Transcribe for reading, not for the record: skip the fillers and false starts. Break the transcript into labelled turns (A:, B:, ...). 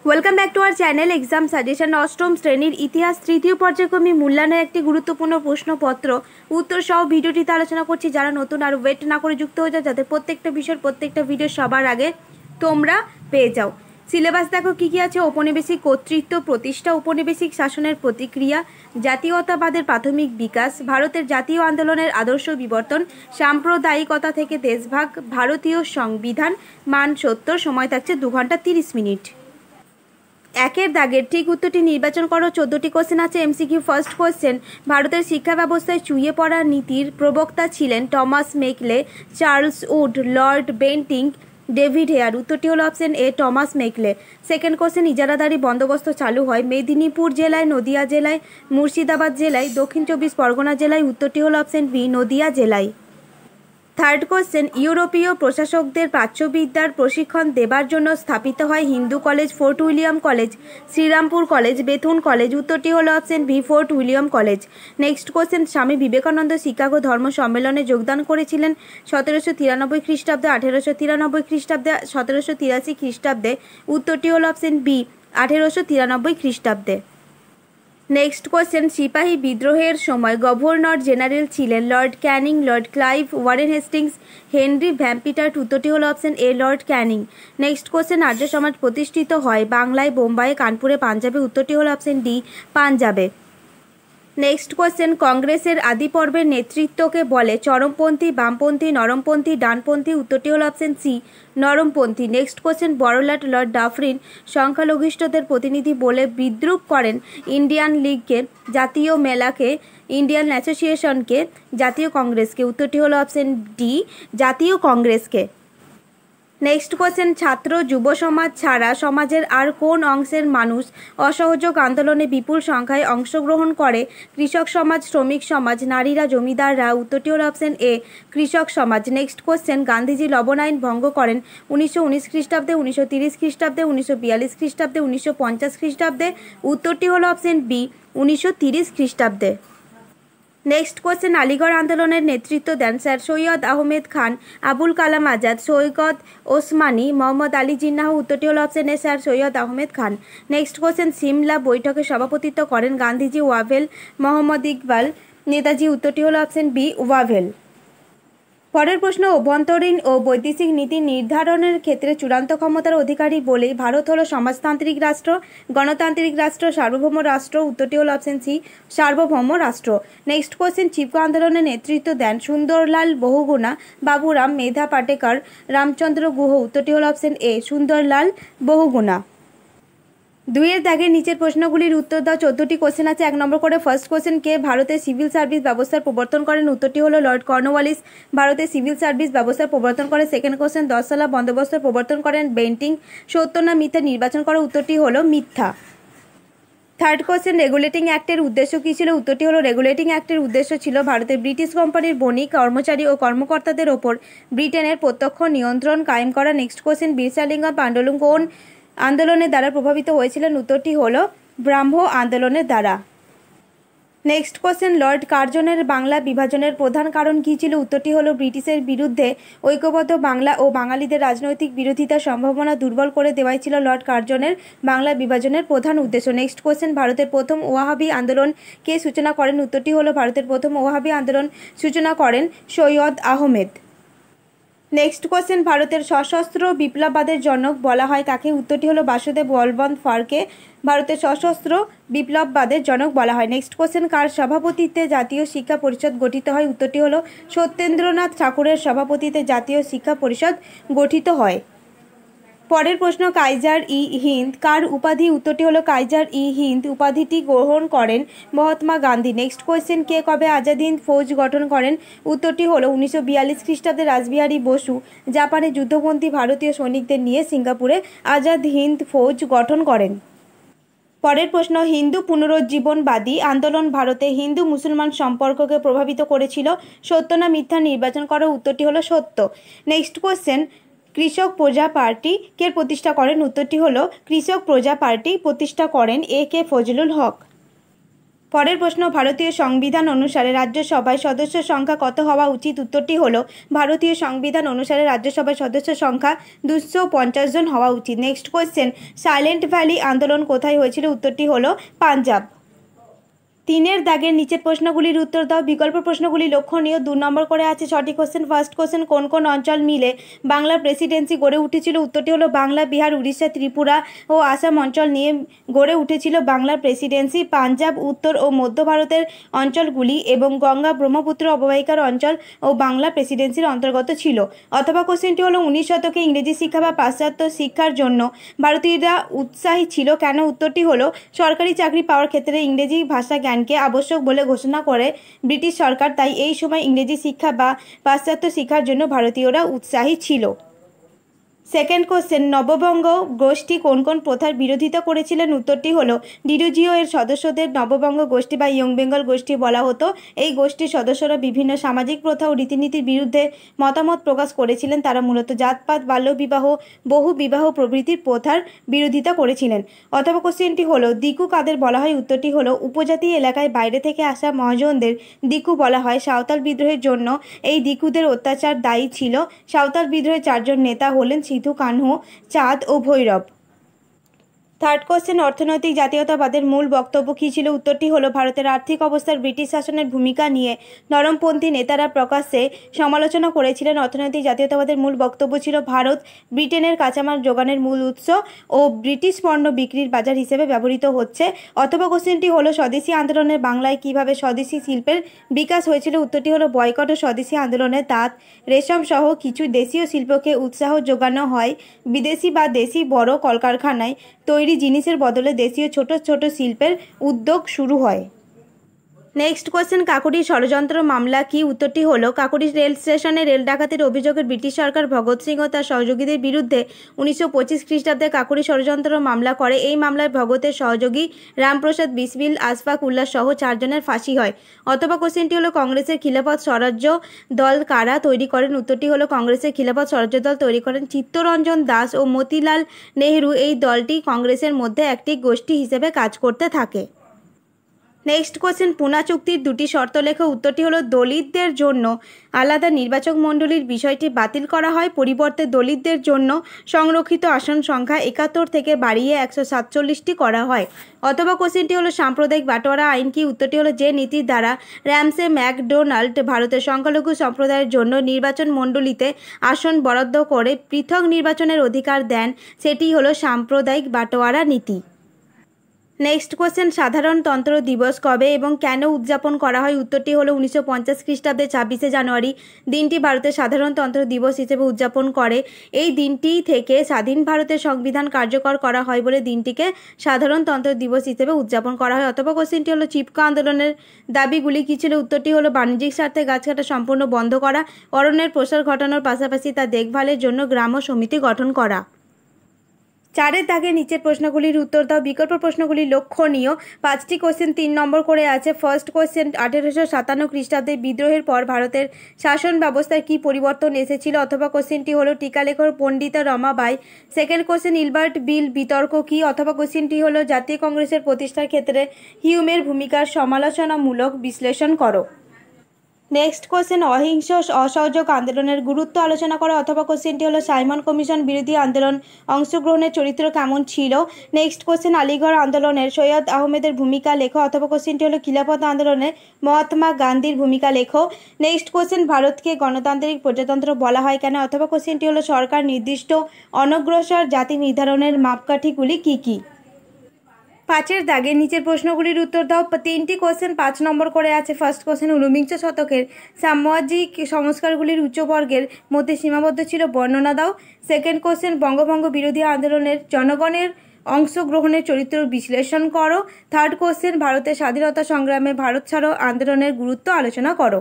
A: Welcome back to our channel exam suggestion. অষ্টম শ্রেণীর ইতিহাস তৃতীয় পর্যায়ক্রমিক মূল্যায়নের একটি গুরুত্বপূর্ণ প্রশ্নপত্র উত্তর সহ ভিডিওটিতে আলোচনা করছি। যারা নতুন আর ওয়েট না করে যুক্ত হয়ে যায়, যাতে প্রত্যেকটা বিষয়ের প্রত্যেকটা ভিডিও সবার আগে তোমরা পেয়ে যাও। সিলেবাস দেখো কী কী আছে। ঔপনিবেশিক কর্তৃত্ব প্রতিষ্ঠা, ঔপনিবেশিক শাসনের প্রতিক্রিয়া, জাতীয়তাবাদের প্রাথমিক বিকাশ, ভারতের জাতীয় আন্দোলনের আদর্শ বিবর্তন, সাম্প্রদায়িকতা থেকে দেশভাগ, ভারতীয় সংবিধান, মান সত্য। সময় থাকছে 2 ঘন্টা 30 মিনিট। একের দাগের ঠিক উত্তরটি নির্বাচন করো। 14টি কোশ্চেন আছে। এমসিকিউ ফার্স্ট কোশ্চেন, ভারতের শিক্ষা ব্যবস্থায় চুইয়ে পড়া নীতির প্রবক্তা ছিলেন Thomas Macaulay, Charles Wood, Lord Bentinck, David Hare. উত্তরটি হলো option A, Thomas Macaulay. Second question, ইজারাদারি বন্দোবস্ত চালু হয় মেদিনীপুর জেলায়, নদিয়া জেলায়, মুর্শিদাবাদ জেলায়, দক্ষিণ 24 পরগনা জেলায়। উত্তরটি হলো অপশন বি, নদিয়া জেলায়। থার্ড কোশ্চেন, ইউরোপীয় প্রশাসকদের প্রাচ্যবিদ্যার প্রশিক্ষণ দেবার জন্য স্থাপিত হয় Hindu college, Fort William college, Serampore college, Bethune college. উত্তরটি হলো option B, Fort William college. Next question, Swami Vivekananda Chicago ধর্ম সম্মেলনে যোগদান করেছিলেন 1793 খ্রিস্টাব্দে, 1893 খ্রিস্টাব্দে, 1783 খ্রিস্টাব্দে। উত্তরটি হলো অপশন বি, 1893 খ্রিস্টাব্দে। নেক্সট কোশ্চেন, সিপাহী বিদ্রোহের সময় গভর্নর জেনারেল ছিলেন Lord Canning, Lord Clive, Warren Hastings, Henry Vansittart. উত্তরটি হলো option A, Lord Canning. Next question, Arya Samaj প্রতিষ্ঠিত হয় বাংলায়, বোম্বাইয়ে, কানপুরে, পাঞ্জাবে। উত্তরটি হলো অপশন ডি, পাঞ্জাবে। নেক্সট কোশ্চেন, কংগ্রেসের আদি পর্বের নেতৃত্বকে বলে চরমপন্থী, বামপন্থী, নরমপন্থী, ডানপন্থী। উত্তরটি হলো অপশন সি, নরমপন্থী। নেক্সট কোশ্চেন, বড়লাট লর্ড ডাফরিন সংখ্যালঘিষ্ঠদের প্রতিনিধি বলে বিদ্রূপ করেন ইন্ডিয়ান লীগকে, জাতীয় মেলাকে, ইন্ডিয়ান অ্যাসোসিয়েশনকে, জাতীয় কংগ্রেসকে। উত্তরটি হলো অপশন ডি, জাতীয় কংগ্রেসকে। নেক্সট কোশ্চেন, ছাত্র যুব সমাজ ছাড়া সমাজের আর কোন অংশের মানুষ অসহযোগ আন্দোলনে বিপুল সংখ্যায় অংশগ্রহণ করে? কৃষক সমাজ, শ্রমিক সমাজ, নারীরা, জমিদাররা। উত্তরটি হলো অপশন এ, কৃষক সমাজ। নেক্সট কোশ্চেন, গান্ধীজি লবণ আইন ভঙ্গ করেন 1919 খ্রিস্টাব্দে, 1930 খ্রিস্টাব্দে, 1942 খ্রিস্টাব্দে, 1950 খ্রিস্টাব্দে। উত্তরটি হলো অপশন বি, 1930 খ্রিস্টাব্দে। নেক্সট কোশ্চেন, আলিগড় আন্দোলনের নেতৃত্ব দেন স্যার সৈয়দ আহমেদ খান, আবুল কালাম আজাদ, সৈয়দ ওসমানী, মোহাম্মদ আলী জিন্নাহ। উত্তরটি হলো অপশন এ, sir Syed Ahmed Khan. Next question, Shimla বৈঠকে সভাপতিত্ব করেন গান্ধীজি, ওয়াভেল, মোহাম্মদ ইকবাল, নেতাজি। উত্তরটি হলো অপশন বি, ওয়াভেল। পরের প্রশ্ন, অভ্যন্তরীণ ও বৈদেশিক নীতি নির্ধারণের ক্ষেত্রে চূড়ান্ত ক্ষমতার অধিকারী বলেই ভারত হলো সমাজতান্ত্রিক রাষ্ট্র, গণতান্ত্রিক রাষ্ট্র, সার্বভৌম রাষ্ট্র। উত্তরটি হলো অপশন সি, সার্বভৌম রাষ্ট্র। নেক্সট কোশ্চেন, চিপকো আন্দোলনের নেতৃত্ব দেন সুন্দরলাল বহুগুণা, বাবুরাম, মেধা পাটেকর, রামচন্দ্র গুহ। উত্তরটি হলো অপশন এ, সুন্দরলাল বহুগুণা। 2-এর দাগের নিচের প্রশ্নগুলির উত্তর দাও। 14টি কোশ্চেন আছে। 1 নম্বর করে ফার্স্ট কোশ্চেন, কে ভারতের সিভিল সার্ভিস ব্যবস্থার প্রবর্তন করেন? উত্তরটি হলো লর্ড কর্নওয়ালিস ভারতের সিভিল সার্ভিস ব্যবস্থার প্রবর্তন করে। সেকেন্ড কোশ্চেন, 10 সালা বন্দোবস্তের প্রবর্তন করেন বেন্টিং। সত্য না মিথ্যা নির্বাচন করো। উত্তরটি হলো মিথ্যা। থার্ড কোশ্চেন, রেগুলেটিং অ্যাক্টের উদ্দেশ্য কী ছিল? উত্তরটি হলো রেগুলেটিং অ্যাক্টের উদ্দেশ্য ছিল ভারতের ব্রিটিশ কোম্পানির বণিক, কর্মচারী ও কর্মকর্তাদের ওপর ব্রিটেনের প্রত্যক্ষ নিয়ন্ত্রণ কায়েম করা। নেক্সট কোশ্চেন, বীরসালিঙ্গম পাণ্ডুলুং কোন আন্দোলনের দ্বারা প্রভাবিত হয়েছিলেন? উত্তরটি হলো ব্রাহ্ম আন্দোলনের দ্বারা। নেক্সট কোশ্চেন, লর্ড কার্জনের বাংলা বিভাজনের প্রধান কারণ কী ছিল? উত্তরটি হলো ব্রিটিশের বিরুদ্ধে ঐক্যবদ্ধ বাংলা ও বাঙালিদের রাজনৈতিক বিরোধিতার সম্ভাবনা দুর্বল করে দেওয়াই ছিল লর্ড কার্জনের বাংলা বিভাজনের প্রধান উদ্দেশ্য। নেক্সট কোশ্চেন, ভারতের প্রথম ওয়াহাবি আন্দোলন কে সূচনা করেন? উত্তরটি হলো ভারতের প্রথম ওয়াহাবি আন্দোলন সূচনা করেন সৈয়দ আহমেদ। নেক্সট কোশ্চেন, ভারতের সশস্ত্র বিপ্লববাদের জনক বলা হয় কাকে? উত্তরটি হলো বাসুদেব বলবন্ত ফারকে ভারতের সশস্ত্র বিপ্লববাদের জনক বলা হয়। নেক্সট কোশ্চেন, কার সভাপতিত্বে জাতীয় শিক্ষা পরিষদ গঠিত হয়? উত্তরটি হলো সত্যেন্দ্রনাথ ঠাকুরের সভাপতিত্বে জাতীয় শিক্ষা পরিষদ গঠিত হয়। পরের প্রশ্ন, কাইজার ই হিন্দ কার উপাধি? উত্তরটি হলো কাইজার ই হিন্দ উপাধিটি গ্রহণ করেন মহাত্মা গান্ধী। নেক্সট কোয়েশ্চেন, কে কবে আজাদ হিন্দ ফৌজ গঠন করেন? উত্তরটি হলো 1942 খ্রিস্টাব্দে রাসবিহারী বসু জাপানে যুদ্ধবন্দী ভারতীয় সৈনিকদের নিয়ে সিঙ্গাপুরে আজাদ হিন্দ ফৌজ গঠন করেন। পরের প্রশ্ন, হিন্দু পুনরুজ্জীবনবাদী আন্দোলন ভারতে হিন্দু মুসলমান সম্পর্ককে প্রভাবিত করেছিল। সত্য না মিথ্যা নির্বাচন করো। উত্তরটি হলো সত্য। নেক্সট কোশ্চেন, কৃষক প্রজা পার্টি কে প্রতিষ্ঠা করেন? উত্তরটি হলো কৃষক প্রজা পার্টি প্রতিষ্ঠা করেন এ কে ফজলুল হক। পরের প্রশ্ন, ভারতীয় সংবিধান অনুসারে রাজ্যসভায় সদস্য সংখ্যা কত হওয়া উচিত? উত্তরটি হলো ভারতীয় সংবিধান অনুসারে রাজ্যসভায় সদস্য সংখ্যা 250 জন হওয়া উচিত। নেক্সট কোয়েশ্চেন, সাইলেন্ট ভ্যালি আন্দোলন কোথায় হয়েছিল? উত্তরটি হলো পাঞ্জাব। 3-এর দাগের নিচের প্রশ্নগুলির উত্তর দাও। বিকল্প প্রশ্নগুলি লক্ষণীয়। 2 নম্বর করে আছে 6টি কোশ্চেন। ফার্স্ট কোশ্চেন, কোন কোন অঞ্চল মিলে বাংলার প্রেসিডেন্সি গড়ে উঠেছিল? উত্তরটি হলো বাংলা, বিহার, উড়িষ্যা, ত্রিপুরা ও আসাম অঞ্চল নিয়ে গড়ে উঠেছিল বাংলার প্রেসিডেন্সি। পাঞ্জাব, উত্তর ও মধ্য ভারতের অঞ্চলগুলি এবং গঙ্গা ব্রহ্মপুত্র অববাহিকার অঞ্চল ও বাংলা প্রেসিডেন্সির অন্তর্গত ছিল। অথবা কোশ্চেনটি হলো 19 শতকে ইংরেজি শিক্ষা বা পাশ্চাত্য শিক্ষার জন্য ভারতীয়রা উৎসাহী ছিল কেন? উত্তরটি হলো সরকারি চাকরি পাওয়ার ক্ষেত্রে ইংরেজি ভাষা জ্ঞানকে আবশ্যক বলে ঘোষণা করে ব্রিটিশ সরকার, তাই এই সময় ইংরেজি শিক্ষা বা পাশ্চাত্য শিক্ষার জন্য ভারতীয়রা উৎসাহী ছিল। সেকেন্ড কোশ্চেন, নববঙ্গ গোষ্ঠী কোন কোন প্রথার বিরোধিতা করেছিলেন? উত্তরটি হলো ডিরোজিও এর সদস্যদের নববঙ্গ গোষ্ঠী বা ইয়ং বেঙ্গল গোষ্ঠী বলা হতো। এই গোষ্ঠীর সদস্যরা বিভিন্ন সামাজিক প্রথা ও রীতিনীতির বিরুদ্ধে মতামত প্রকাশ করেছিলেন। তারা মূলত জাতপাত, বাল্যবিবাহ, বহু বিবাহ প্রভৃতির প্রথার বিরোধিতা করেছিলেন। অথবা কোশ্চেনটি হলো দিকু কাদের বলা হয়? উত্তরটি হলো উপজাতি এলাকায় বাইরে থেকে আসা মহাজনদের দিকু বলা হয়। সাঁওতাল বিদ্রোহের জন্য এই দিকুদের অত্যাচার দায়ী ছিল। সাঁওতাল বিদ্রোহের 4 জন নেতা হলেন সিধু কানহু, চাঁদ ও ভৈরব। থার্ড কোশ্চেন, অর্থনৈতিক জাতীয়তাবাদের মূল বক্তব্য কী ছিল? উত্তরটি হলো ভারতের আর্থিক অবস্থার ব্রিটিশ শাসনের ভূমিকা নিয়ে নরমপন্থী নেতারা প্রকাশ্যে সমালোচনা করেছিলেন। অর্থনৈতিক জাতীয়তাবাদের মূল বক্তব্য ছিল ভারত ব্রিটেনের কাঁচামাল যোগানের মূল উৎস ও ব্রিটিশ পণ্য বিক্রির বাজার হিসেবে ব্যবহৃত হচ্ছে। অথবা কোশ্চেনটি হলো স্বদেশী আন্দোলনের বাংলায় কিভাবে স্বদেশী শিল্পের বিকাশ হয়েছিল? উত্তরটি হলো বয়কট ও স্বদেশী আন্দোলনে তাঁত, রেশম সহ কিছু দেশীয় শিল্পকে উৎসাহ যোগানো হয়। বিদেশি বা দেশি বড় কলকারখানায় তৈরি জিনিসের বদলে দেশীয় ছোট ছোট শিল্পের উদ্যোগ শুরু হয়। নেক্সট কোয়েশ্চেন, কাকোরি ষড়যন্ত্র মামলা কি? উত্তরটি হলো কাকোরি রেল স্টেশনে রেল ডাকাতির অভিযোগে ব্রিটিশ সরকার ভগৎ সিং ও তার সহযোগীদের বিরুদ্ধে 1925 খ্রিস্টাব্দে কাকোরি ষড়যন্ত্র মামলা করে। এই মামলায় ভগতের সহযোগী রামপ্রসাদ বিসমিল, আশফাক উল্লাহ সহ 4 জনের ফাঁসি হয়। অথবা কোশ্চেনটি হলো কংগ্রেসের খিলাফত স্বরাজ্য দল কারা তৈরি করেন? উত্তরটি হলো কংগ্রেসের খিলাফত স্বরাজ্য দল তৈরি করেন চিত্তরঞ্জন দাস ও মতিলাল নেহরু। এই দলটি কংগ্রেসের মধ্যে একটি গোষ্ঠী হিসেবে কাজ করতে থাকে। নেক্সট কোশ্চেন, পুনা চুক্তির 2টি শর্ত লেখো। উত্তরটি হলো দলিতদের জন্য আলাদা নির্বাচক মণ্ডলীর বিষয়টি বাতিল করা হয়, পরিবর্তে দলিতদের জন্য সংরক্ষিত আসন সংখ্যা 71 থেকে বাড়িয়ে 147টি করা হয়। অথবা কোশ্চেনটি হলো সাম্প্রদায়িক বাটোয়ারা আইন কি? উত্তরটি হলো যে নীতির দ্বারা র্যামসে ম্যাকডোনাল্ড ভারতের সংখ্যালঘু সম্প্রদায়ের জন্য নির্বাচন মণ্ডলীতে আসন বরাদ্দ করে পৃথক নির্বাচনের অধিকার দেন, সেটি হলো সাম্প্রদায়িক বাটোয়ারা নীতি। নেক্সট কোশ্চেন, সাধারণতন্ত্র দিবস কবে এবং কেন উদযাপন করা হয়? উত্তরটি হলো 1950 খ্রিস্টাব্দে 26শে জানুয়ারি দিনটি ভারতের সাধারণতন্ত্র দিবস হিসেবে উদযাপন করে। এই দিনটি থেকে স্বাধীন ভারতের সংবিধান কার্যকর করা হয় বলে দিনটিকে সাধারণতন্ত্র দিবস হিসেবে উদযাপন করা হয়। অথবা কোশ্চেনটি হলো চিপকো আন্দোলনের দাবিগুলি কী ছিল? উত্তরটি হলো বাণিজ্যিক স্বার্থে গাছ কাটা সম্পূর্ণ বন্ধ করা, অরণ্যের প্রসার ঘটানোর পাশাপাশি তা দেখভালের জন্য গ্রাম্য সমিতি গঠন করা। 4-এর দাগে নিচের প্রশ্নগুলির উত্তর দাও। বিকল্প প্রশ্নগুলি লক্ষণীয়। 5টি কোশ্চেন 3 নম্বর করে আছে। ফার্স্ট কোশ্চেন, 1857 খ্রিস্টাব্দে বিদ্রোহের পর ভারতের শাসন ব্যবস্থায় কি পরিবর্তন এসেছিল? অথবা কোশ্চেনটি হলো টিকালেখর Pandita Ramabai. Second question, Ilbert bill বিতর্ক কি? অথবা কোশ্চেনটি হলো জাতীয় কংগ্রেসের প্রতিষ্ঠার ক্ষেত্রে হিউমের ভূমিকার সমালোচনামূলক বিশ্লেষণ করো। নেক্সট কোশ্চেন, অহিংস অসহযোগ আন্দোলনের গুরুত্ব আলোচনা করো। অথবা কোশ্চেনটি হলো সাইমন কমিশন বিরোধী আন্দোলন অংশগ্রহণের চরিত্র কেমন ছিল? নেক্সট কোশ্চেন, আলিগড় আন্দোলনের সৈয়দ আহমেদের ভূমিকা লেখো। অথবা কোশ্চেনটি হলো খিলাফত আন্দোলনে মহাত্মা গান্ধীর ভূমিকা লেখো। নেক্সট কোশ্চেন, ভারতকে গণতান্ত্রিক প্রজাতন্ত্র বলা হয় কেন? অথবা কোশ্চেনটি হলো সরকার নির্দিষ্ট অনগ্রসর জাতি নির্ধারণের মাপকাঠিগুলি কী কী? 5-এর দাগে নিচের প্রশ্নগুলির উত্তর দাও। 3টি কোশ্চেন 5 নম্বর করে আছে। ফার্স্ট কোশ্চেন, ঊনবিংশ শতকের সামাজিক সংস্কারগুলির উচ্চবর্গের মধ্যে সীমাবদ্ধ ছিল, বর্ণনা দাও। সেকেন্ড কোশ্চেন, বঙ্গভঙ্গ বিরোধী আন্দোলনের জনগণের অংশগ্রহণের চরিত্র বিশ্লেষণ করো। থার্ড কোশ্চেন, ভারতের স্বাধীনতা সংগ্রামে ভারত ছাড়ো আন্দোলনের গুরুত্ব আলোচনা করো।